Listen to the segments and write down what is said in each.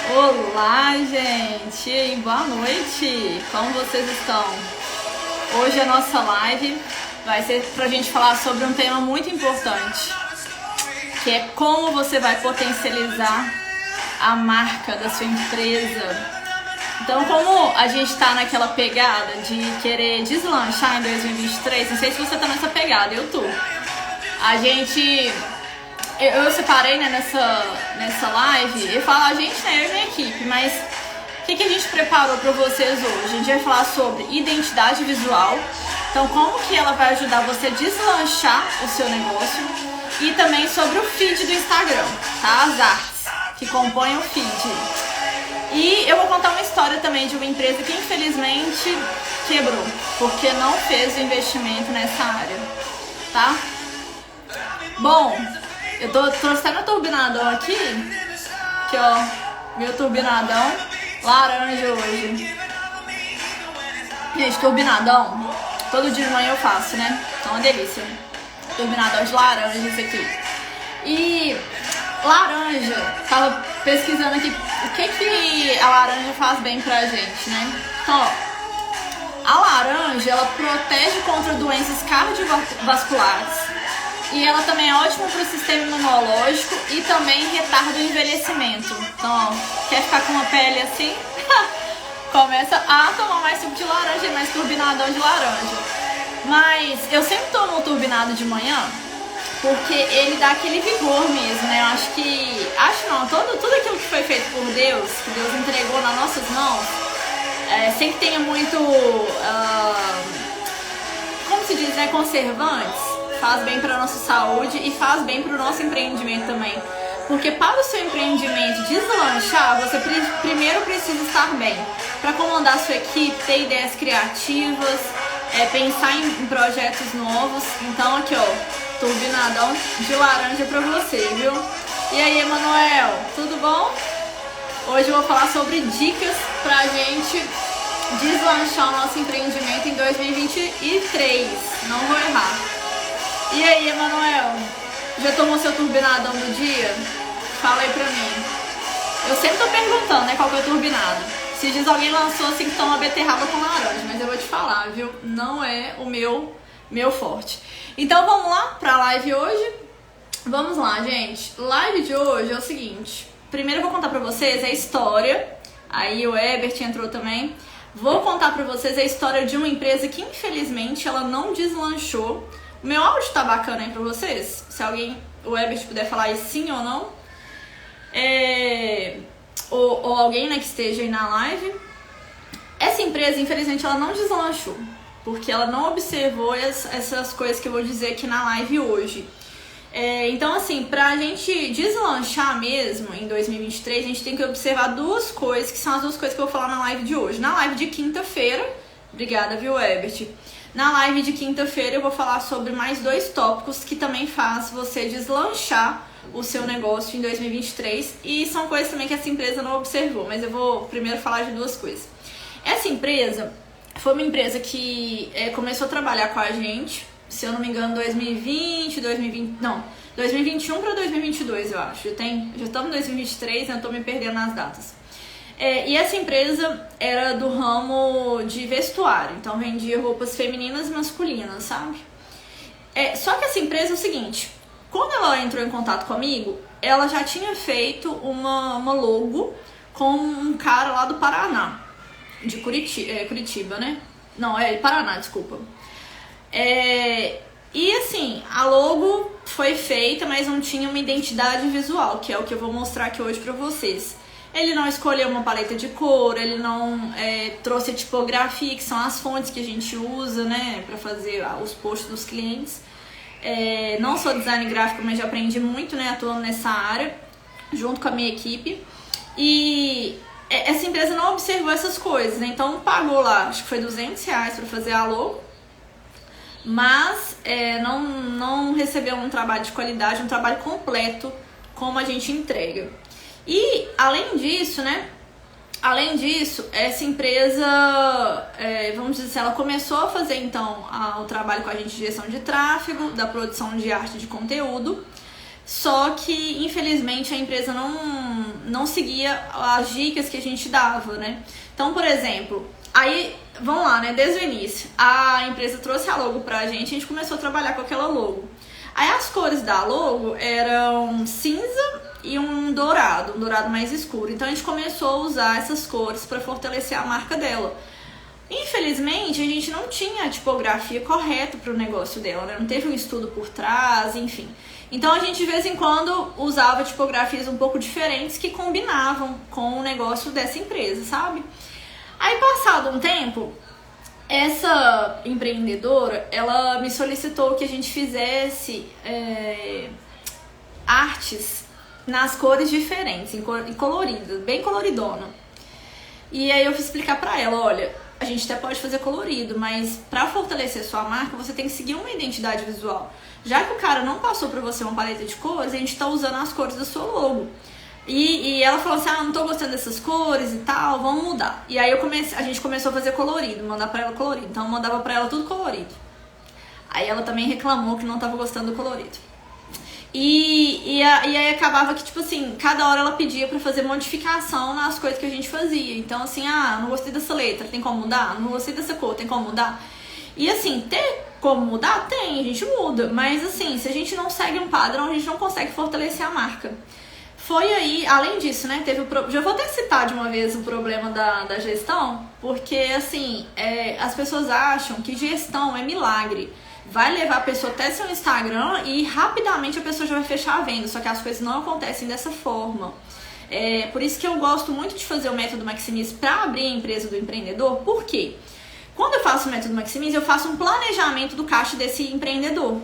Olá, gente! E aí, boa noite! Como vocês estão? Hoje a nossa live vai ser pra gente falar sobre um tema muito importante, que é como você vai potencializar a marca da sua empresa. Então, como a gente tá naquela pegada de querer deslanchar em 2023, não sei se você tá nessa pegada, eu tô. Eu separei, né, nessa live, eu falo a gente, né, eu e minha equipe, mas o que a gente preparou para vocês hoje? A gente vai falar sobre identidade visual, então como que ela vai ajudar você a deslanchar o seu negócio, e também sobre o feed do Instagram, tá? As artes que compõem o feed. E eu vou contar uma história também de uma empresa que infelizmente quebrou, porque não fez o investimento nessa área, tá? Bom, eu tô até meu turbinadão aqui, ó, meu turbinadão laranja hoje. Gente, turbinadão, todo dia de manhã eu faço, né? Então é uma delícia. Turbinadão de laranja, isso aqui. E laranja, tava pesquisando aqui o que a laranja faz bem pra gente, né? Então, ó, a laranja, ela protege contra doenças cardiovasculares. E ela também é ótima para o sistema imunológico e também retarda o envelhecimento. Então, ó, quer ficar com uma pele assim? Começa a tomar mais suco de laranja e mais turbinadão de laranja. Mas eu sempre tomo um turbinado de manhã porque ele dá aquele vigor mesmo, né? Eu acho não, tudo aquilo que foi feito por Deus, que Deus entregou nas nossas mãos, sem que tenha muito, como se diz, né, conservantes, faz bem para a nossa saúde e faz bem para o nosso empreendimento também. Porque para o seu empreendimento deslanchar, você primeiro precisa estar bem. Para comandar a sua equipe, ter ideias criativas, pensar em projetos novos. Então aqui, ó, turbinadão de laranja para você, viu? E aí, Emanuel, tudo bom? Hoje eu vou falar sobre dicas pra gente deslanchar o nosso empreendimento em 2023. Não vou errar. E aí, Emanuel, já tomou seu turbinadão do dia? Fala aí pra mim. Eu sempre tô perguntando, né, qual que é o turbinado. Se diz alguém lançou assim que toma beterraba com laranja, mas eu vou te falar, viu? Não é o meu forte. Então vamos lá pra live hoje? Vamos lá, gente. Live de hoje é o seguinte. Primeiro eu vou contar pra vocês a história. Aí o Ebert entrou também. Vou contar pra vocês a história de uma empresa que infelizmente ela não deslanchou. O meu áudio tá bacana aí pra vocês? Se alguém, o Ebert, puder falar aí sim ou não. Ou alguém, né, que esteja aí na live. Essa empresa, infelizmente, ela não deslanchou. Porque ela não observou essas coisas que eu vou dizer aqui na live hoje. Então, assim, pra gente deslanchar mesmo em 2023, a gente tem que observar duas coisas, que são as duas coisas que eu vou falar na live de hoje. Na live de quinta-feira, obrigada, viu, Ebert? Na live de quinta-feira eu vou falar sobre mais dois tópicos que também faz você deslanchar o seu negócio em 2023 e são coisas também que essa empresa não observou, mas eu vou primeiro falar de duas coisas. Essa empresa foi uma empresa que começou a trabalhar com a gente, se eu não me engano, 2021 para 2022, eu acho. Já estamos em 2023, eu tô me perdendo nas datas. E essa empresa era do ramo de vestuário, então vendia roupas femininas e masculinas, sabe? Só que essa empresa é o seguinte, quando ela entrou em contato comigo, ela já tinha feito uma logo com um cara lá do Paraná, de Curitiba, né? Não, Paraná, desculpa. E assim, a logo foi feita, mas não tinha uma identidade visual, que é o que eu vou mostrar aqui hoje pra vocês. Ele não escolheu uma paleta de cor, ele não trouxe a tipografia, que são as fontes que a gente usa, né, para fazer os posts dos clientes. Não sou design gráfico, mas já aprendi muito, né, atuando nessa área, junto com a minha equipe. E essa empresa não observou essas coisas, né, então pagou lá, acho que foi R$200 para fazer a logo, mas não recebeu um trabalho de qualidade, um trabalho completo, como a gente entrega. E, além disso, essa empresa, vamos dizer assim, ela começou a fazer, então, o trabalho com a gente de gestão de tráfego, da produção de arte de conteúdo, só que, infelizmente, a empresa não seguia as dicas que a gente dava, né? Então, por exemplo, aí, vamos lá, né? Desde o início, a empresa trouxe a logo pra gente, a gente começou a trabalhar com aquela logo. Aí as cores da logo eram cinza e um dourado mais escuro. Então a gente começou a usar essas cores para fortalecer a marca dela. Infelizmente, a gente não tinha a tipografia correta para o negócio dela, né? Não teve um estudo por trás, enfim. Então a gente de vez em quando usava tipografias um pouco diferentes que combinavam com o negócio dessa empresa, sabe? Aí passado um tempo, essa empreendedora, ela me solicitou que a gente fizesse artes nas cores diferentes, em coloridas, bem coloridona. E aí eu fui explicar pra ela, olha, a gente até pode fazer colorido, mas pra fortalecer sua marca, você tem que seguir uma identidade visual. Já que o cara não passou pra você uma paleta de cores, a gente tá usando as cores da sua logo. E ela falou assim, não tô gostando dessas cores e tal, vamos mudar. E aí a gente começou a fazer colorido, mandar pra ela colorido. Então eu mandava pra ela tudo colorido. Aí ela também reclamou que não tava gostando do colorido. E aí acabava que, tipo assim, cada hora ela pedia pra fazer modificação nas coisas que a gente fazia. Então assim, não gostei dessa letra, tem como mudar? Não gostei dessa cor, tem como mudar? E assim, tem como mudar? Tem, a gente muda. Mas assim, se a gente não segue um padrão, a gente não consegue fortalecer a marca. Foi aí, além disso, né, já vou até citar de uma vez o problema da gestão, porque assim, as pessoas acham que gestão é milagre. Vai levar a pessoa até seu Instagram e rapidamente a pessoa já vai fechar a venda, só que as coisas não acontecem dessa forma. Por isso que eu gosto muito de fazer o método Maximize para abrir a empresa do empreendedor. Por quê? Quando eu faço o método Maximize, eu faço um planejamento do caixa desse empreendedor.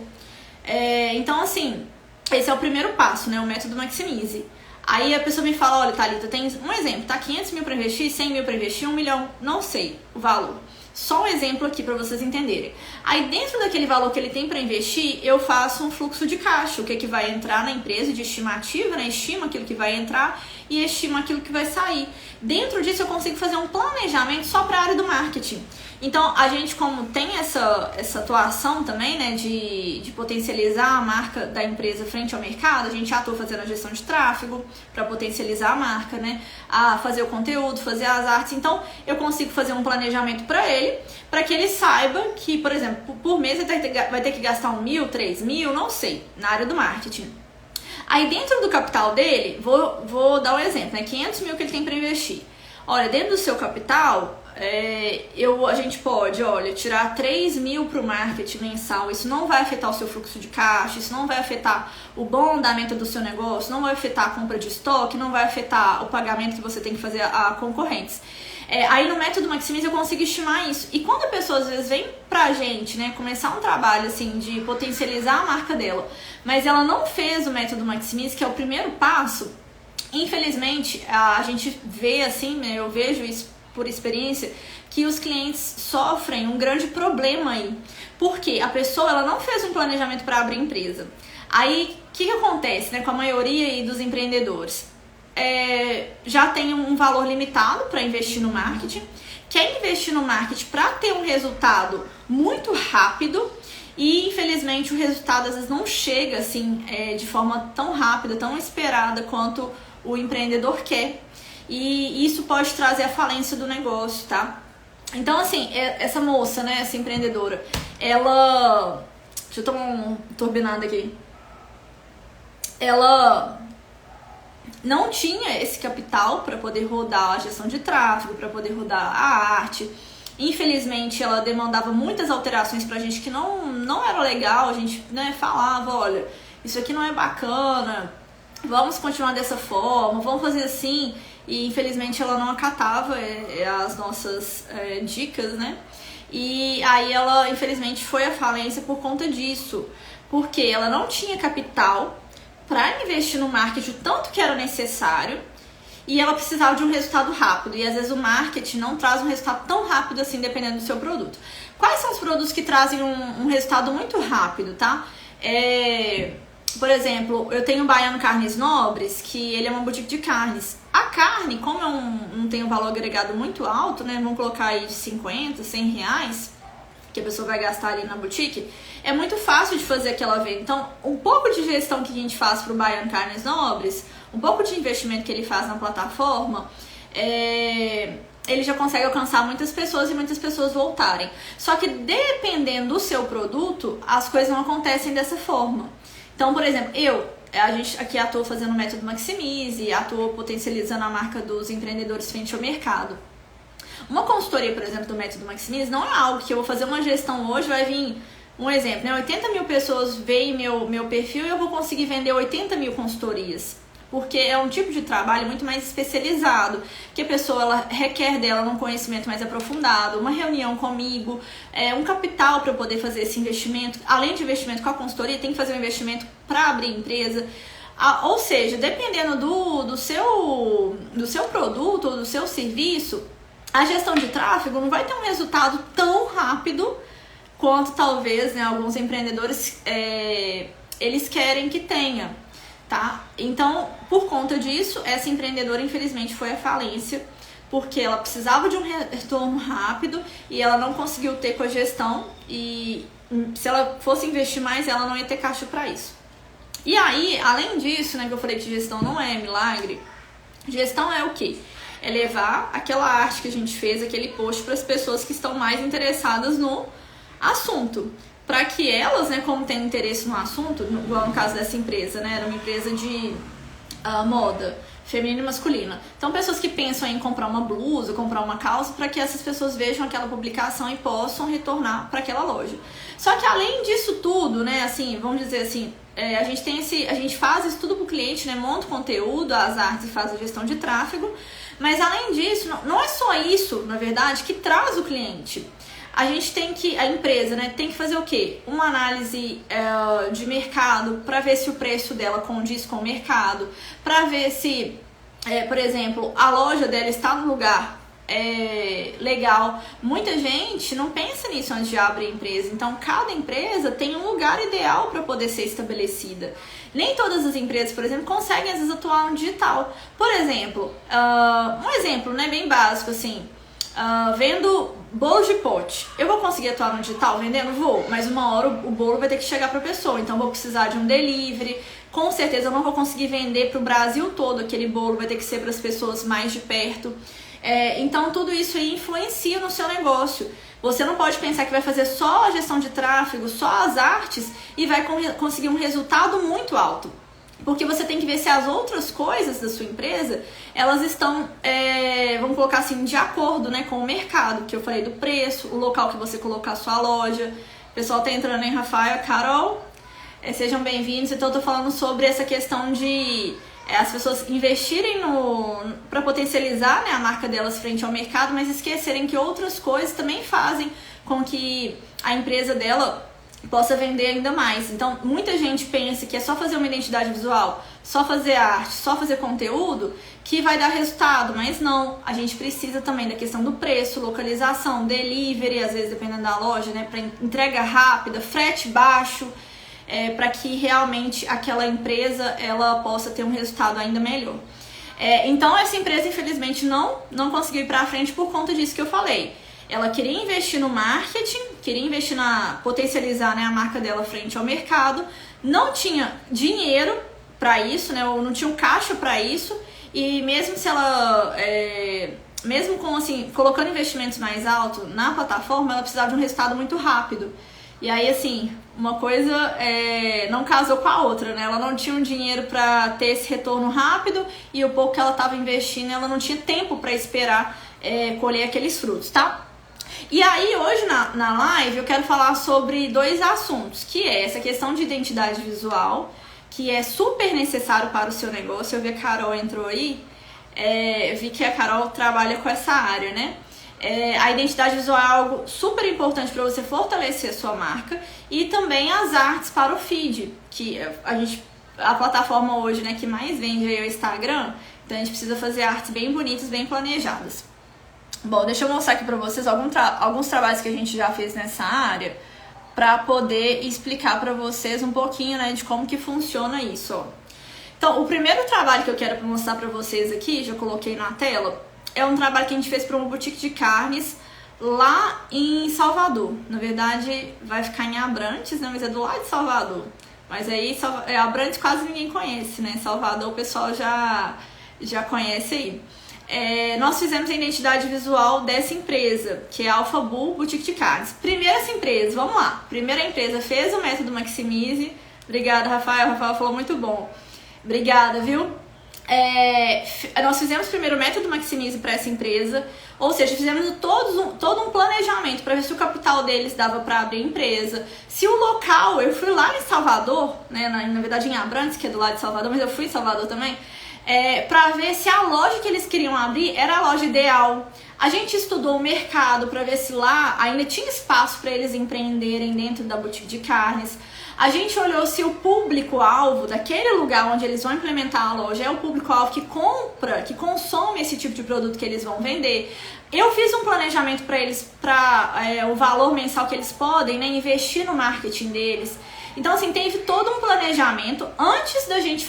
Então assim, esse é o primeiro passo, né? O método Maximize. Aí a pessoa me fala, olha, Thalita, tem um exemplo, tá? 500 mil para investir, 100 mil para investir, 1 milhão, não sei o valor. Só um exemplo aqui para vocês entenderem. Aí dentro daquele valor que ele tem para investir, eu faço um fluxo de caixa, o que vai entrar na empresa de estimativa, né? Estima aquilo que vai entrar e estima aquilo que vai sair. Dentro disso eu consigo fazer um planejamento só para a área do marketing. Então a gente, como tem essa atuação também, né, de potencializar a marca da empresa frente ao mercado, a gente atua fazendo a gestão de tráfego para potencializar a marca, né, a fazer o conteúdo, fazer as artes. Então eu consigo fazer um planejamento para que ele saiba que, por exemplo, por mês ele vai ter que gastar 1.000, 3.000, não sei, na área do marketing. Aí dentro do capital dele, vou dar um exemplo, né, 500 mil que ele tem para investir. Olha, dentro do seu capital, a gente pode, tirar 3 mil para o marketing mensal. Isso não vai afetar o seu fluxo de caixa, isso não vai afetar o bom andamento do seu negócio, não vai afetar a compra de estoque, não vai afetar o pagamento que você tem que fazer a concorrentes. Aí no método Maximize eu consigo estimar isso. E quando a pessoa às vezes vem pra gente, né, começar um trabalho assim de potencializar a marca dela, mas ela não fez o método Maximize, que é o primeiro passo, infelizmente a gente vê assim, né, eu vejo isso por experiência, que os clientes sofrem um grande problema aí. Porque a pessoa ela não fez um planejamento para abrir empresa. Aí, o que acontece, né, com a maioria aí dos empreendedores? Já tem um valor limitado para investir no marketing, quer investir no marketing para ter um resultado muito rápido e, infelizmente, o resultado às vezes não chega assim de forma tão rápida, tão esperada quanto o empreendedor quer. E isso pode trazer a falência do negócio, tá? Então, assim, essa moça, né, essa empreendedora, ela... Deixa eu tomar um turbinado aqui. Ela não tinha esse capital para poder rodar a gestão de tráfego, para poder rodar a arte. Infelizmente, ela demandava muitas alterações pra gente que não era legal. A gente, né, falava, olha, isso aqui não é bacana, vamos continuar dessa forma, vamos fazer assim... E infelizmente ela não acatava as nossas dicas, né? E aí ela infelizmente foi à falência por conta disso, porque ela não tinha capital para investir no marketing o tanto que era necessário e ela precisava de um resultado rápido. E às vezes o marketing não traz um resultado tão rápido assim, dependendo do seu produto. Quais são os produtos que trazem um resultado muito rápido, tá? Por exemplo, eu tenho o Baiano Carnes Nobres, que ele é uma boutique de carnes. A carne, como não tem um valor agregado muito alto, né? Vamos colocar aí de 50, 100 reais, que a pessoa vai gastar ali na boutique, é muito fácil de fazer aquela venda. Então, um pouco de gestão que a gente faz pro Baiano Carnes Nobres, um pouco de investimento que ele faz na plataforma, ele já consegue alcançar muitas pessoas e muitas pessoas voltarem. Só que dependendo do seu produto, as coisas não acontecem dessa forma. Então, por exemplo, a gente aqui atua fazendo o método Maximize, atua potencializando a marca dos empreendedores frente ao mercado. Uma consultoria, por exemplo, do método Maximize não é algo que eu vou fazer uma gestão hoje, vai vir um exemplo, né? 80 mil pessoas veem meu perfil e eu vou conseguir vender 80 mil consultorias. Porque é um tipo de trabalho muito mais especializado, que a pessoa ela requer dela um conhecimento mais aprofundado, uma reunião comigo, um capital para poder fazer esse investimento. Além de investimento com a consultoria, tem que fazer um investimento para abrir empresa. Ou seja, dependendo do seu produto ou do seu serviço, a gestão de tráfego não vai ter um resultado tão rápido quanto talvez, né, alguns empreendedores eles querem que tenha. Tá? Então, por conta disso, essa empreendedora infelizmente foi à falência, porque ela precisava de um retorno rápido e ela não conseguiu ter com a gestão, e se ela fosse investir mais, ela não ia ter caixa para isso. E aí, além disso, né, que eu falei que gestão não é milagre, gestão é o quê? É levar aquela arte que a gente fez, aquele post, para as pessoas que estão mais interessadas no assunto. Para que elas, né, como têm interesse no assunto, igual no caso dessa empresa, né, era uma empresa de moda feminina e masculina. Então, pessoas que pensam em comprar uma blusa, comprar uma calça, para que essas pessoas vejam aquela publicação e possam retornar para aquela loja. Só que além disso tudo, né, assim, vamos dizer assim, a gente faz isso tudo para o cliente, né, monta o conteúdo, as artes e faz a gestão de tráfego, mas além disso, não é só isso, na verdade, que traz o cliente. A empresa, né, tem que fazer o quê? Uma análise de mercado para ver se o preço dela condiz com o mercado, para ver se, por exemplo, a loja dela está no lugar legal. Muita gente não pensa nisso antes de abrir a empresa, então cada empresa tem um lugar ideal para poder ser estabelecida. Nem todas as empresas, por exemplo, conseguem às vezes atuar no digital. Por exemplo, um exemplo, né, bem básico assim, vendo bolo de pote. Eu vou conseguir atuar no digital vendendo? Vou, mas uma hora o bolo vai ter que chegar para a pessoa, então eu vou precisar de um delivery. Com certeza eu não vou conseguir vender para o Brasil todo aquele bolo, vai ter que ser para as pessoas mais de perto. Então tudo isso aí influencia no seu negócio. Você não pode pensar que vai fazer só a gestão de tráfego, só as artes e vai conseguir um resultado muito alto. Porque você tem que ver se as outras coisas da sua empresa, elas estão, vamos colocar assim, de acordo, né, com o mercado, que eu falei do preço, o local que você colocar a sua loja. O pessoal tá entrando em Rafael, Carol, sejam bem-vindos. Então eu tô falando sobre essa questão de as pessoas investirem para potencializar, né, a marca delas frente ao mercado, mas esquecerem que outras coisas também fazem com que a empresa dela possa vender ainda mais. Então, muita gente pensa que é só fazer uma identidade visual, só fazer arte, só fazer conteúdo, que vai dar resultado, mas não. A gente precisa também da questão do preço, localização, delivery, às vezes dependendo da loja, né, para entrega rápida, frete baixo, para que realmente aquela empresa ela possa ter um resultado ainda melhor. Então, essa empresa, infelizmente, não conseguiu ir para frente por conta disso que eu falei. Ela queria investir no marketing, queria investir potencializar, né, a marca dela frente ao mercado, não tinha dinheiro para isso, né, ou não tinha um caixa para isso, e mesmo se ela, mesmo com assim, colocando investimentos mais altos na plataforma, ela precisava de um resultado muito rápido. E aí, assim, uma coisa não casou com a outra, né? Ela não tinha um dinheiro para ter esse retorno rápido e o pouco que ela estava investindo, ela não tinha tempo para esperar colher aqueles frutos, tá? E aí, hoje na live, eu quero falar sobre dois assuntos, que é essa questão de identidade visual, que é super necessário para o seu negócio. Eu vi a Carol entrou aí, vi que a Carol trabalha com essa área, né? A identidade visual é algo super importante para você fortalecer a sua marca, e também as artes para o feed, que a plataforma hoje, né, que mais vende é o Instagram, então a gente precisa fazer artes bem bonitas, bem planejadas. Bom, deixa eu mostrar aqui para vocês alguns trabalhos que a gente já fez nessa área, para poder explicar para vocês um pouquinho, né, de como que funciona isso, ó. Então, o primeiro trabalho que eu quero mostrar para vocês aqui, já coloquei na tela, é um trabalho que a gente fez para uma boutique de carnes lá em Salvador. Na verdade, vai ficar em Abrantes, né? Mas é do lado de Salvador. Mas aí Abrantes quase ninguém conhece, né? Salvador o pessoal já conhece aí. Nós fizemos a identidade visual dessa empresa, que é a Alpha Bull Boutique de Carnes. Primeiro essa empresa, vamos lá. Primeira empresa fez o método Maximize. Obrigada, Rafael. Rafael falou muito bom. Obrigada, viu? Nós fizemos primeiro o método Maximize para essa empresa, ou seja, fizemos todo um planejamento para ver se o capital deles dava para abrir a empresa. Se o local, eu fui lá em Salvador, né, na verdade em Abrantes, que é do lado de Salvador, mas eu fui em Salvador também, para ver se a loja que eles queriam abrir era a loja ideal. A gente estudou o mercado para ver se lá ainda tinha espaço para eles empreenderem dentro da boutique de carnes. A gente olhou se o público-alvo daquele lugar onde eles vão implementar a loja é o público-alvo que compra, que consome esse tipo de produto que eles vão vender. Eu fiz um planejamento para eles, para o valor mensal que eles podem, né, investir no marketing deles. Então, assim, teve todo um planejamento antes da gente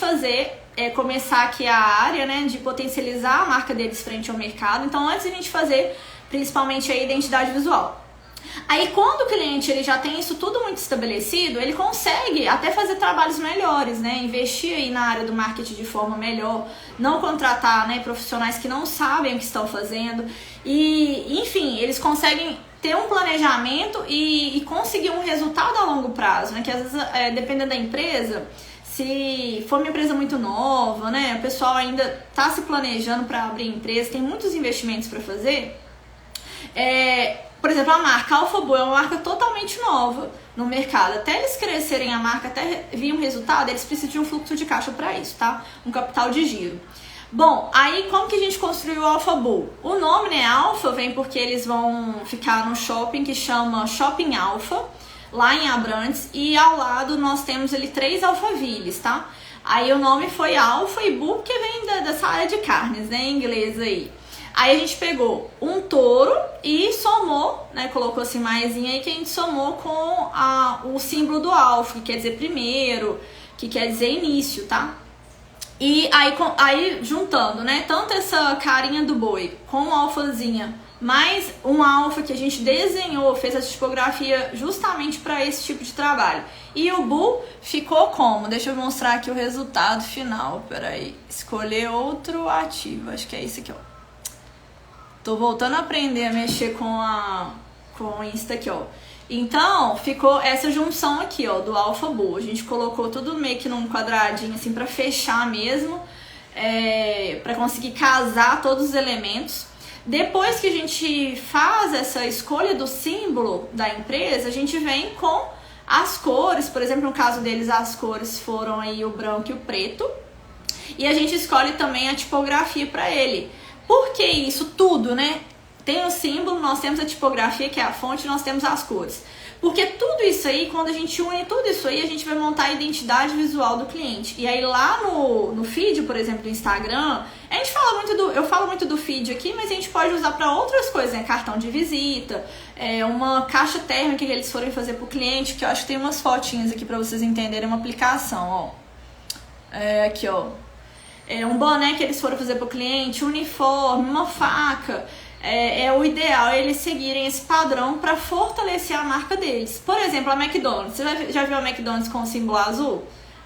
começar aqui a área, né, de potencializar a marca deles frente ao mercado. Então, antes da gente fazer, principalmente, a identidade visual. Aí, quando o cliente ele já tem isso tudo muito estabelecido, ele consegue até fazer trabalhos melhores, né? Investir aí na área do marketing de forma melhor, não contratar, né, profissionais que não sabem o que estão fazendo. E, enfim, eles conseguem ter um planejamento e conseguir um resultado a longo prazo, né? Que às vezes, dependendo da empresa, se for uma empresa muito nova, né, o pessoal ainda está se planejando para abrir empresa, tem muitos investimentos para fazer. Por exemplo, a marca Alpha Bull é uma marca totalmente nova no mercado. Até eles crescerem a marca, até vir um resultado, eles precisam de um fluxo de caixa para isso, tá? Um capital de giro. Bom, aí como que a gente construiu o Alpha Bull? O nome, né, Alpha, vem porque eles vão ficar no shopping que chama Shopping Alpha, lá em Abrantes, e ao lado nós temos ali 3 alphavilles, tá? Aí o nome foi Alpha e Bull, porque vem dessa área de carnes, né, em inglês aí. Aí a gente pegou um touro e somou, né, colocou assim maisinha aí, que a gente somou com o símbolo do alfa, que quer dizer primeiro, que quer dizer início, tá? E aí juntando, né, tanto essa carinha do boi com a alfazinha, mais um alfa que a gente desenhou, fez a tipografia justamente para esse tipo de trabalho. E o bull ficou como? Deixa eu mostrar aqui o resultado final, peraí. Escolher outro ativo, acho que é esse aqui, ó. Tô voltando a aprender a mexer com o Insta aqui, ó. Então, ficou essa junção aqui, ó, do Alpha Bull. A gente colocou tudo meio que num quadradinho, assim, pra fechar mesmo. Pra conseguir casar todos os elementos. Depois que a gente faz essa escolha do símbolo da empresa, a gente vem com as cores. Por exemplo, no caso deles, as cores foram aí o branco e o preto. E a gente escolhe também a tipografia pra ele. Por que isso tudo, né? Tem o símbolo, nós temos a tipografia, que é a fonte, nós temos as cores. Porque tudo isso aí, quando a gente une tudo isso aí, a gente vai montar a identidade visual do cliente. E aí lá no feed, por exemplo, do Instagram, eu falo muito do feed aqui, mas a gente pode usar para outras coisas, né? Cartão de visita, uma caixa térmica que eles forem fazer pro cliente, que eu acho que tem umas fotinhas aqui para vocês entenderem uma aplicação, ó. Aqui, ó. Um boné que eles foram fazer para o cliente, um uniforme, uma faca. O ideal é eles seguirem esse padrão para fortalecer a marca deles. Por exemplo, a McDonald's. Você já viu a McDonald's com o símbolo azul?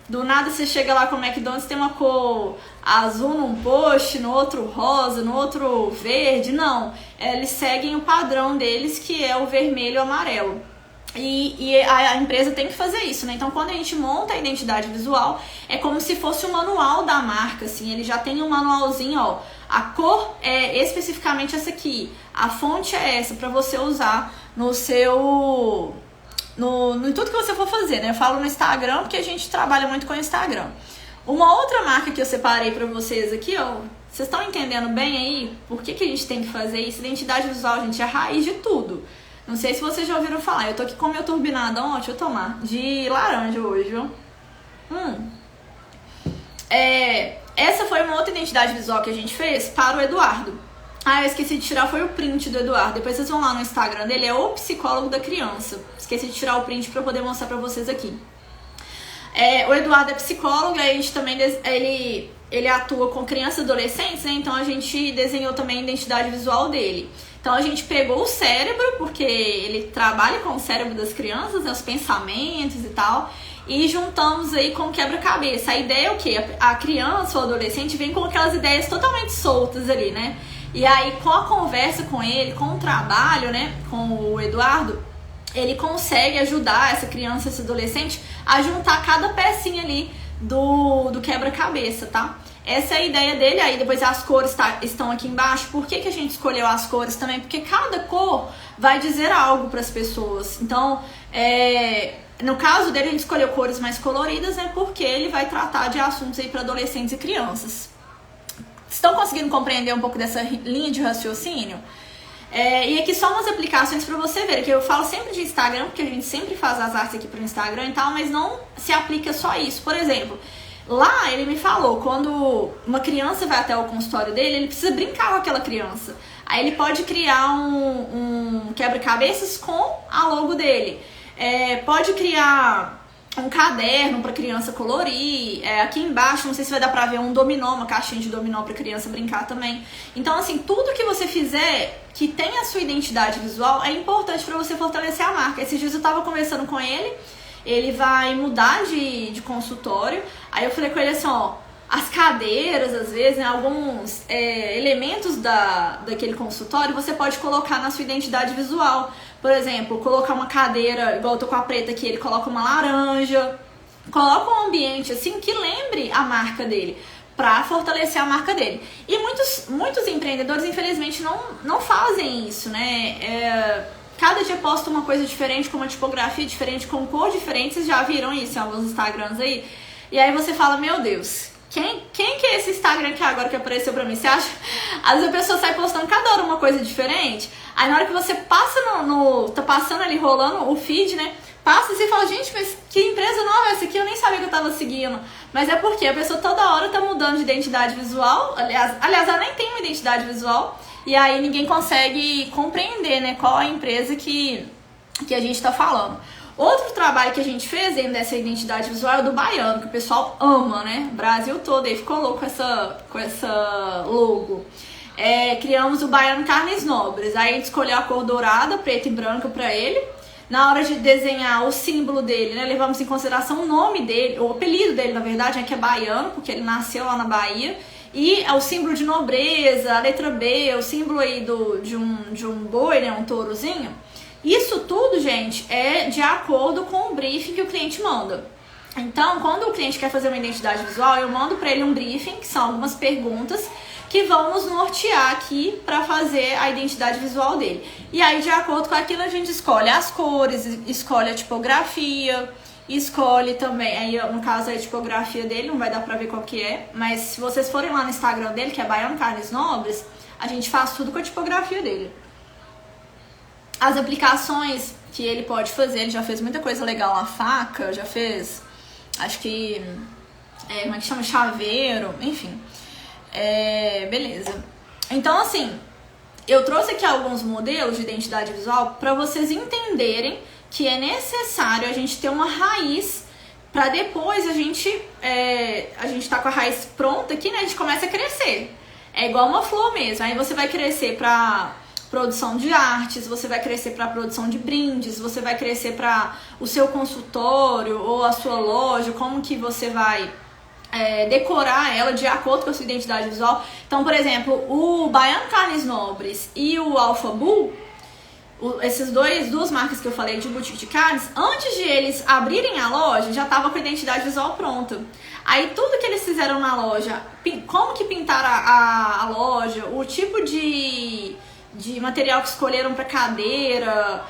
Do nada você chega lá com o McDonald's, tem uma cor azul num post, no outro rosa, no outro verde. Não, eles seguem o padrão deles, que é o vermelho e o amarelo. E a empresa tem que fazer isso, né? Então, quando a gente monta a identidade visual, é como se fosse o manual da marca, assim. Ele já tem um manualzinho, ó. A cor é especificamente essa aqui. A fonte é essa, pra você usar no seu... em tudo que você for fazer, né? Eu falo no Instagram, porque a gente trabalha muito com o Instagram. Uma outra marca que eu separei pra vocês aqui, ó. Vocês estão entendendo bem aí por que a gente tem que fazer isso? Identidade visual, gente, é a raiz de tudo. Não sei se vocês já ouviram falar. Eu tô aqui com o meu turbinadão, ó, deixa eu tomar. De laranja hoje, viu? Essa foi uma outra identidade visual que a gente fez para o Eduardo. Eu esqueci de tirar, foi o print do Eduardo. Depois vocês vão lá no Instagram dele, é o psicólogo da criança. Esqueci de tirar o print pra eu poder mostrar pra vocês aqui. O Eduardo é psicólogo, aí a gente também, ele atua com crianças e adolescentes, né? Então a gente desenhou também a identidade visual dele. Então a gente pegou o cérebro, porque ele trabalha com o cérebro das crianças, né, os pensamentos e tal, e juntamos aí com quebra-cabeça. A ideia é o quê? A criança ou adolescente vem com aquelas ideias totalmente soltas ali, né? E aí, com a conversa com ele, com o trabalho, né, com o Eduardo, ele consegue ajudar essa criança, esse adolescente, a juntar cada pecinha ali do quebra-cabeça, tá? Essa é a ideia dele. Aí depois as cores estão aqui embaixo. Por que a gente escolheu as cores também? Porque cada cor vai dizer algo para as pessoas. Então, no caso dele, a gente escolheu cores mais coloridas, né? Porque ele vai tratar de assuntos aí para adolescentes e crianças. Estão conseguindo compreender um pouco dessa linha de raciocínio? E aqui só umas aplicações para você ver, que eu falo sempre de Instagram, porque a gente sempre faz as artes aqui pro Instagram e tal, mas não se aplica só isso. Por exemplo, lá ele me falou, quando uma criança vai até o consultório dele, ele precisa brincar com aquela criança. Aí ele pode criar um quebra-cabeças com a logo dele. Pode criar um caderno para criança colorir. Aqui embaixo, não sei se vai dar pra ver, um dominó, uma caixinha de dominó para criança brincar também. Então, assim, tudo que você fizer que tenha a sua identidade visual é importante para você fortalecer a marca. Esses dias eu tava conversando com ele vai mudar de consultório. Aí eu falei com ele assim, ó, as cadeiras, às vezes, né, alguns elementos daquele consultório você pode colocar na sua identidade visual. Por exemplo, colocar uma cadeira, igual eu tô com a preta aqui, ele coloca uma laranja. Coloca um ambiente assim que lembre a marca dele, para fortalecer a marca dele. E muitos empreendedores, infelizmente, não fazem isso, né? Cada dia posta uma coisa diferente, com uma tipografia diferente, com cor diferente. Vocês já viram isso em alguns Instagrams aí? E aí você fala, meu Deus, quem que é esse Instagram que agora que apareceu pra mim? Você acha? Às vezes a pessoa sai postando cada hora uma coisa diferente. Aí na hora que você passa tá passando ali, rolando o feed, né? Passa e você fala, gente, mas que empresa nova é essa aqui? Eu nem sabia que eu tava seguindo. Mas é porque a pessoa toda hora tá mudando de identidade visual. Aliás, ela nem tem uma identidade visual. E aí ninguém consegue compreender, né, qual a empresa que a gente tá falando. Outro trabalho que a gente fez dentro dessa identidade visual é o do baiano, que o pessoal ama, né? O Brasil todo aí ficou louco com essa logo. Criamos o Baiano Carnes Nobres. Aí a gente escolheu a cor dourada, preta e branca pra ele. Na hora de desenhar o símbolo dele, né, levamos em consideração o nome dele, o apelido dele, na verdade, que é baiano, porque ele nasceu lá na Bahia. E o símbolo de nobreza, a letra B, o símbolo aí de um boi, né, um tourozinho. Isso tudo, gente, é de acordo com o briefing que o cliente manda. Então, quando o cliente quer fazer uma identidade visual, eu mando para ele um briefing, que são algumas perguntas que vão nos nortear aqui para fazer a identidade visual dele. E aí, de acordo com aquilo, a gente escolhe as cores, escolhe a tipografia, escolhe também, aí no caso a tipografia dele, não vai dar pra ver qual que é, mas se vocês forem lá no Instagram dele, que é Baiano Carnes Nobres, a gente faz tudo com a tipografia dele. As aplicações que ele pode fazer, ele já fez muita coisa legal, a faca, já fez, acho que, como é que chama? Chaveiro, enfim. Beleza. Então, assim, eu trouxe aqui alguns modelos de identidade visual para vocês entenderem que é necessário a gente ter uma raiz para depois a gente tá com a raiz pronta aqui, né? A gente começa a crescer. É igual uma flor mesmo. Aí você vai crescer para produção de artes, você vai crescer para produção de brindes, você vai crescer para o seu consultório ou a sua loja, como que você vai decorar ela de acordo com a sua identidade visual. Então, por exemplo, o Baiano Carnes Nobres e o Alpha Bull, essas duas marcas que eu falei de boutique de carnes, antes de eles abrirem a loja, já tava com a identidade visual pronta. Aí tudo que eles fizeram na loja, como que pintaram a loja, o tipo de material que escolheram para cadeira,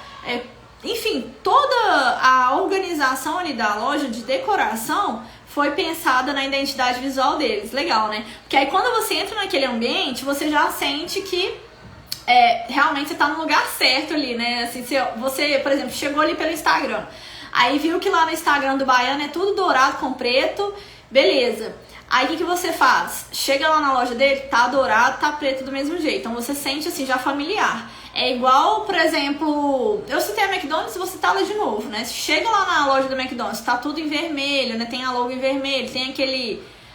enfim, toda a organização ali da loja de decoração foi pensada na identidade visual deles. Legal, né? Porque aí quando você entra naquele ambiente, você já sente que realmente você tá no lugar certo ali, né? Assim, você, por exemplo, chegou ali pelo Instagram, aí viu que lá no Instagram do Baiano é tudo dourado com preto, beleza. Aí o que você faz? Chega lá na loja dele, tá dourado, tá preto do mesmo jeito. Então você sente assim, já familiar. É igual, por exemplo, eu citei a McDonald's e vou citar ela de novo, né? Chega lá na loja do McDonald's, tá tudo em vermelho, né? Tem a logo em vermelho, tem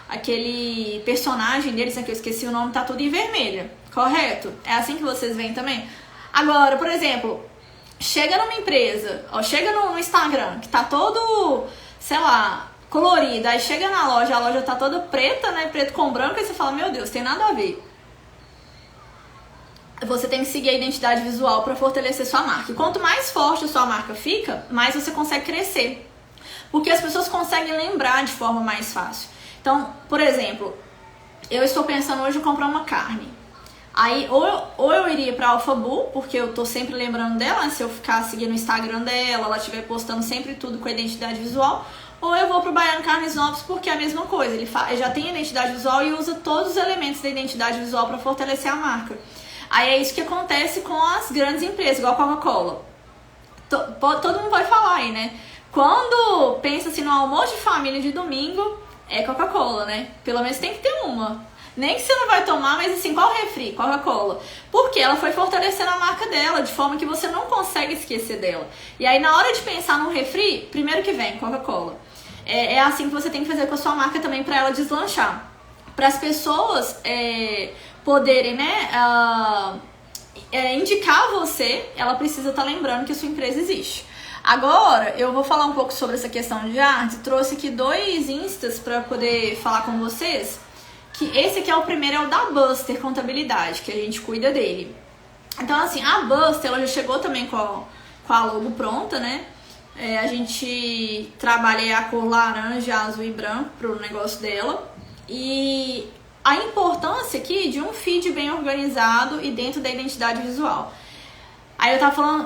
aquele personagem deles, né, que eu esqueci o nome, tá tudo em vermelho, correto? É assim que vocês veem também? Agora, por exemplo, chega numa empresa, chega no Instagram, que tá todo sei lá, colorida, aí chega na loja, a loja tá toda preta, né, preto com branco, e você fala, meu Deus, tem nada a ver. Você tem que seguir a identidade visual para fortalecer sua marca. E quanto mais forte a sua marca fica, mais você consegue crescer. Porque as pessoas conseguem lembrar de forma mais fácil. Então, por exemplo, eu estou pensando hoje em comprar uma carne. Aí, ou eu iria pra Alphabu, porque eu tô sempre lembrando dela, se eu ficar seguindo o Instagram dela, ela estiver postando sempre tudo com a identidade visual, ou eu vou pro Baiano Carnes Novas, porque é a mesma coisa. Ele já tem a identidade visual e usa todos os elementos da identidade visual para fortalecer a marca. Aí é isso que acontece com as grandes empresas, igual a Coca-Cola. Todo mundo vai falar aí, né? Quando pensa assim no almoço de família de domingo, é Coca-Cola, né? Pelo menos tem que ter uma. Nem que você não vai tomar, mas assim, qual refri? Coca-Cola. Porque ela foi fortalecendo a marca dela, de forma que você não consegue esquecer dela. E aí na hora de pensar num refri, primeiro que vem, Coca-Cola. É assim que você tem que fazer com a sua marca também para ela deslanchar. Para as pessoas poderem, né, indicar você, ela precisa estar lembrando que a sua empresa existe. Agora, eu vou falar um pouco sobre essa questão de arte. Trouxe aqui 2 instas para poder falar com vocês. Que esse aqui é o primeiro, é o da Buster Contabilidade, que a gente cuida dele. Então, assim, a Buster, ela já chegou também com a logo pronta, né? A gente trabalha a cor laranja, azul e branco pro negócio dela. E a importância aqui de um feed bem organizado e dentro da identidade visual. Aí eu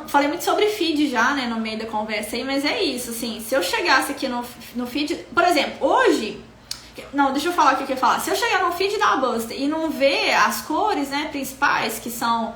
falei muito sobre feed já, né, no meio da conversa aí, mas é isso, assim, se eu chegasse aqui no feed, por exemplo, hoje, não, deixa eu falar o que eu ia falar, se eu chegar no feed da Buster e não ver as cores, né, principais, que são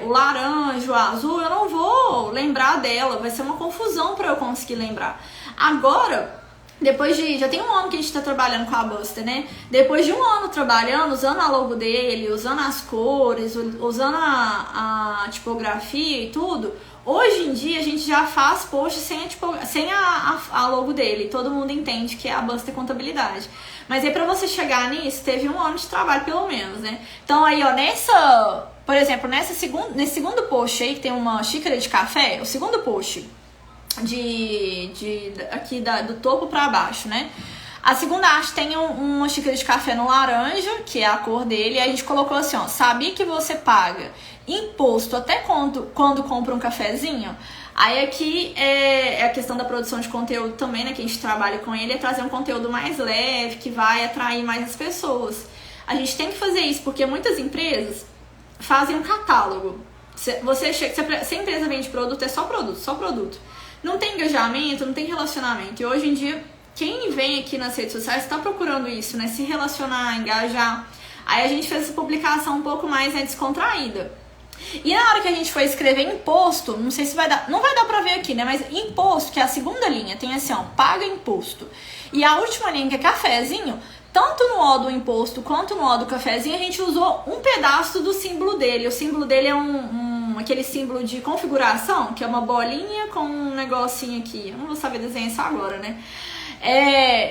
o laranja, o azul, eu não vou lembrar dela, vai ser uma confusão para eu conseguir lembrar. Agora, depois já tem um ano que a gente tá trabalhando com a Buster, né? Depois de um ano trabalhando, usando a logo dele, usando as cores, usando a tipografia e tudo, hoje em dia a gente já faz post sem a logo dele. Todo mundo entende que é a Buster Contabilidade. Mas aí pra você chegar nisso, teve um ano de trabalho pelo menos, né? Então aí, ó, por exemplo, nesse segundo post aí, que tem uma xícara de café, o segundo post aqui do topo pra baixo, né? A segunda arte tem uma xícara de café no laranja, que é a cor dele, e a gente colocou assim, ó, sabia que você paga imposto até quando compra um cafezinho? Aí aqui é a questão da produção de conteúdo também, né, que a gente trabalha com ele, é trazer um conteúdo mais leve, que vai atrair mais as pessoas. A gente tem que fazer isso, porque muitas empresas fazem um catálogo. Se a empresa vende produto, é só produto. Não tem engajamento, não tem relacionamento. E hoje em dia, quem vem aqui nas redes sociais está procurando isso, né? Se relacionar, engajar. Aí a gente fez essa publicação um pouco mais, né, descontraída. E na hora que a gente foi escrever imposto, não sei se vai dar, não vai dar pra ver aqui, né? Mas imposto, que é a segunda linha, tem assim, ó, paga imposto. E a última linha, que é cafezinho, tanto no O do imposto quanto no O do cafezinho, a gente usou um pedaço do símbolo dele. O símbolo dele é aquele símbolo de configuração, que é uma bolinha com um negocinho aqui. Eu não vou saber desenhar isso agora, né?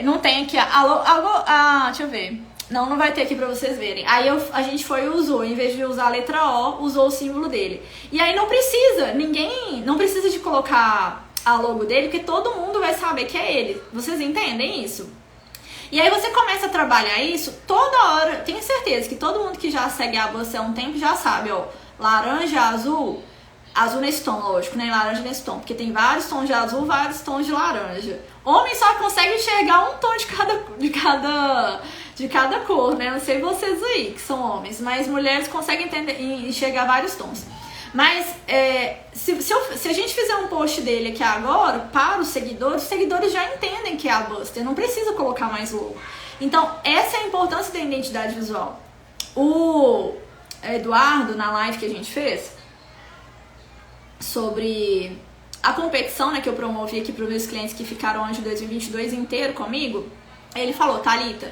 Não tem aqui deixa eu ver. Não vai ter aqui pra vocês verem. Aí a gente usou, em vez de usar a letra O, usou o símbolo dele. E aí não precisa de colocar a logo dele, porque todo mundo vai saber que é ele. Vocês entendem isso? E aí você começa a trabalhar isso toda hora. Tenho certeza que todo mundo que já segue a Buster há um tempo já sabe, ó. Laranja, azul nesse tom, lógico, né? Laranja nesse tom, porque tem vários tons de azul, vários tons de laranja. Homem só consegue enxergar um tom de cada cor, né? Não sei vocês aí que são homens, mas mulheres conseguem enxergar vários tons. Mas se a gente fizer um post dele aqui agora para os seguidores já entendem que é a Buster, não precisa colocar mais logo. Então, essa é a importância da identidade visual. O Eduardo, na live que a gente fez sobre a competição, né, que eu promovi aqui para os meus clientes que ficaram ano de 2022 inteiro comigo, ele falou, Thalita,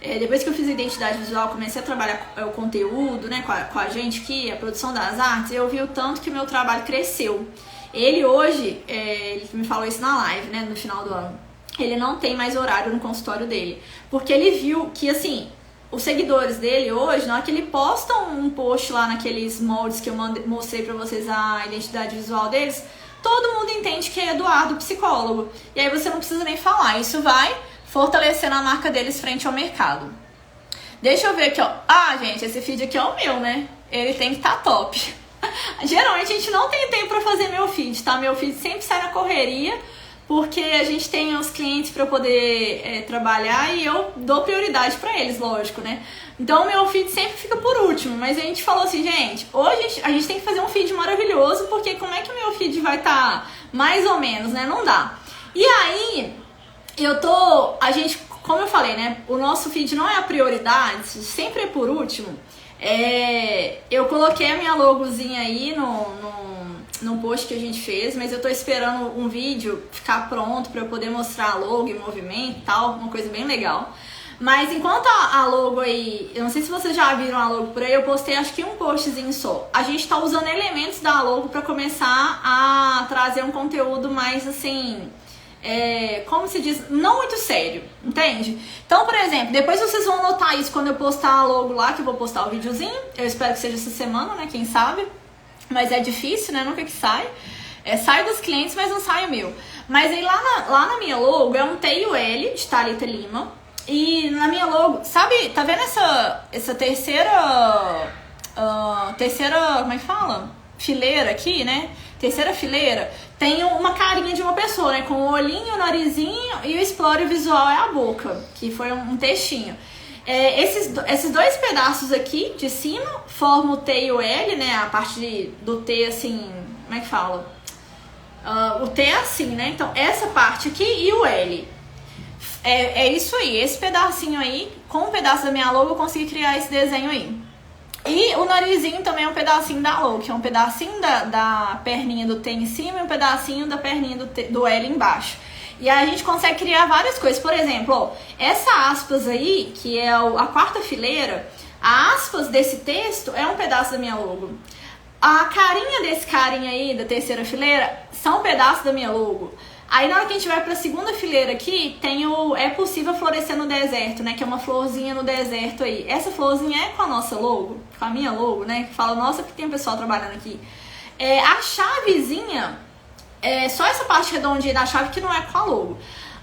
depois que eu fiz a identidade visual, comecei a trabalhar o conteúdo, né, com a gente aqui, a produção das artes, eu vi o tanto que o meu trabalho cresceu. Ele hoje, ele me falou isso na live, né, no final do ano, ele não tem mais horário no consultório dele, porque ele viu que, assim, os seguidores dele hoje, na hora que ele posta um post lá naqueles moldes que eu mostrei pra vocês a identidade visual deles, todo mundo entende que é Eduardo psicólogo. E aí você não precisa nem falar, isso vai fortalecendo a marca deles frente ao mercado. Deixa eu ver aqui, ó. Ah, gente, esse feed aqui é o meu, né? Ele tem que estar top. Geralmente a gente não tem tempo pra fazer meu feed, tá? Meu feed sempre sai na correria, porque a gente tem os clientes para poder trabalhar e eu dou prioridade para eles, lógico, né? Então o meu feed sempre fica por último, mas a gente falou assim, gente, hoje a gente tem que fazer um feed maravilhoso, porque como é que o meu feed vai estar mais ou menos, né? Não dá. E aí, a gente, como eu falei, né? O nosso feed não é a prioridade, sempre é por último. Eu coloquei a minha logozinha aí no post que a gente fez, mas eu tô esperando um vídeo ficar pronto pra eu poder mostrar a logo em movimento e tal, uma coisa bem legal. Mas enquanto a logo aí, eu não sei se vocês já viram a logo por aí, eu postei acho que um postzinho só. A gente tá usando elementos da logo pra começar a trazer um conteúdo mais assim, como se diz, não muito sério, entende? Então, por exemplo, depois vocês vão notar isso quando eu postar a logo lá, que eu vou postar o videozinho, eu espero que seja essa semana, né, quem sabe? Mas é difícil, né? Nunca que sai. Sai dos clientes, mas não sai o meu. Mas aí lá na minha logo é um T e o L de Thalita Lima. E na minha logo, sabe, tá vendo essa terceira, como é que fala? Fileira aqui, né? Terceira fileira, tem uma carinha de uma pessoa, né? Com o olhinho, o narizinho e o explore visual é a boca, que foi um textinho. Esses dois pedaços aqui de cima formam o T e o L, né? A parte do T, assim, como é que fala? O T é assim, né? Então, essa parte aqui e o L. É isso aí. Esse pedacinho aí, com um pedaço da minha logo, eu consegui criar esse desenho aí. E o narizinho também é um pedacinho da logo, que é um pedacinho da perninha do T em cima e um pedacinho da perninha do L embaixo. E aí a gente consegue criar várias coisas. Por exemplo, ó, essa aspas aí, que é a quarta fileira, a aspas desse texto é um pedaço da minha logo. A carinha desse carinha aí, da terceira fileira, são um pedaço da minha logo. Aí na hora que a gente vai pra segunda fileira aqui, tem É Possível Florescer no Deserto, né? Que é uma florzinha no deserto aí. Essa florzinha é com a nossa logo, com a minha logo, né? Que fala, nossa, que tem um pessoal trabalhando aqui. A chavezinha... só essa parte redondinha da chave que não é com a logo.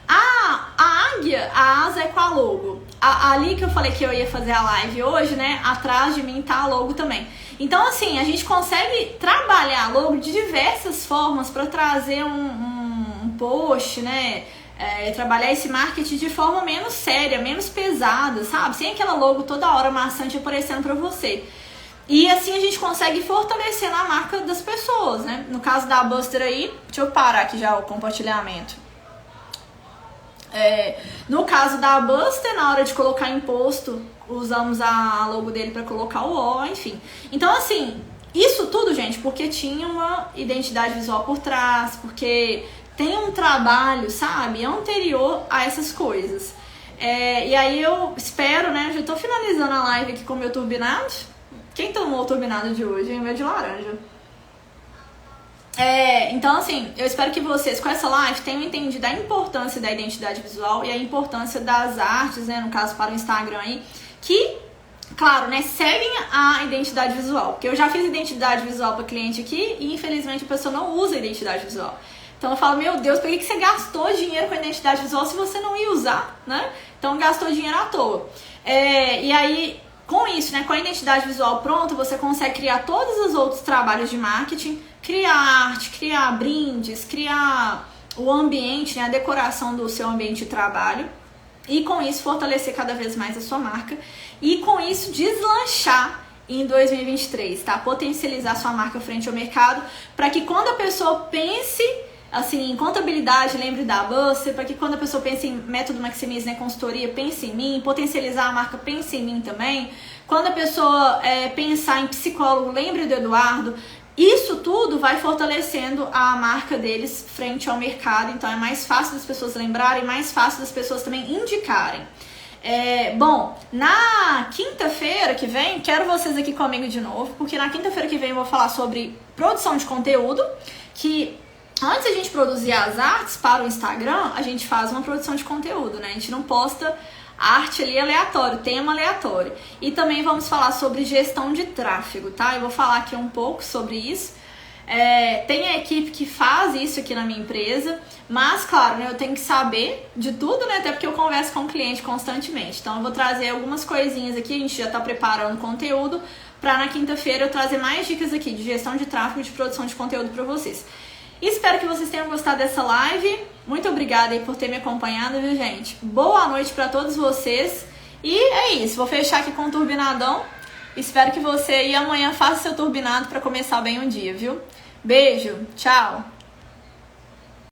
A águia, a asa é com a logo. Ali que eu falei que eu ia fazer a live hoje, né? Atrás de mim tá a logo também. Então, assim, a gente consegue trabalhar a logo de diversas formas para trazer um post, né? Trabalhar esse marketing de forma menos séria, menos pesada, sabe? Sem aquela logo toda hora maçante aparecendo para você. E assim a gente consegue fortalecer a marca das pessoas, né? No caso da Buster aí, deixa eu parar aqui já o compartilhamento. No caso da Buster, na hora de colocar imposto, usamos a logo dele para colocar o O, enfim. Então assim, isso tudo, gente, porque tinha uma identidade visual por trás, porque tem um trabalho, sabe, anterior a essas coisas. E aí eu espero, né, já tô finalizando a live aqui com o meu turbinado. Quem tomou o turbinado de hoje? Em vez de laranja. Então, assim, eu espero que vocês, com essa live, tenham entendido a importância da identidade visual e a importância das artes, né, no caso para o Instagram aí, que, claro, né, seguem a identidade visual. Porque eu já fiz identidade visual para cliente aqui e, infelizmente, a pessoa não usa identidade visual. Então eu falo, meu Deus, por que você gastou dinheiro com a identidade visual se você não ia usar, né? Então gastou dinheiro à toa. E aí... Com isso, né, com a identidade visual pronta, você consegue criar todos os outros trabalhos de marketing, criar arte, criar brindes, criar o ambiente, né, a decoração do seu ambiente de trabalho e com isso fortalecer cada vez mais a sua marca e com isso deslanchar em 2023, tá? Potencializar sua marca frente ao mercado para que quando a pessoa pense assim, em contabilidade, lembre da Buster, para que quando a pessoa pense em método Maximize, né, consultoria, pense em mim, potencializar a marca, pense em mim também. Quando a pessoa pensar em psicólogo, lembre do Eduardo. Isso tudo vai fortalecendo a marca deles frente ao mercado, então é mais fácil das pessoas lembrarem, mais fácil das pessoas também indicarem. Bom, na quinta-feira que vem, quero vocês aqui comigo de novo, porque na quinta-feira que vem eu vou falar sobre produção de conteúdo, que antes de a gente produzir as artes para o Instagram, a gente faz uma produção de conteúdo, né? A gente não posta arte ali aleatório, tema aleatório. E também vamos falar sobre gestão de tráfego, tá? Eu vou falar aqui um pouco sobre isso. Tem a equipe que faz isso aqui na minha empresa, mas claro, né, eu tenho que saber de tudo, né, até porque eu converso com o cliente constantemente. Então eu vou trazer algumas coisinhas aqui, a gente já está preparando conteúdo para na quinta-feira eu trazer mais dicas aqui de gestão de tráfego e de produção de conteúdo para vocês. Espero que vocês tenham gostado dessa live. Muito obrigada aí por ter me acompanhado, viu, gente? Boa noite para todos vocês. E é isso, vou fechar aqui com um turbinadão. Espero que você aí amanhã faça seu turbinado para começar bem o dia, viu? Beijo, tchau!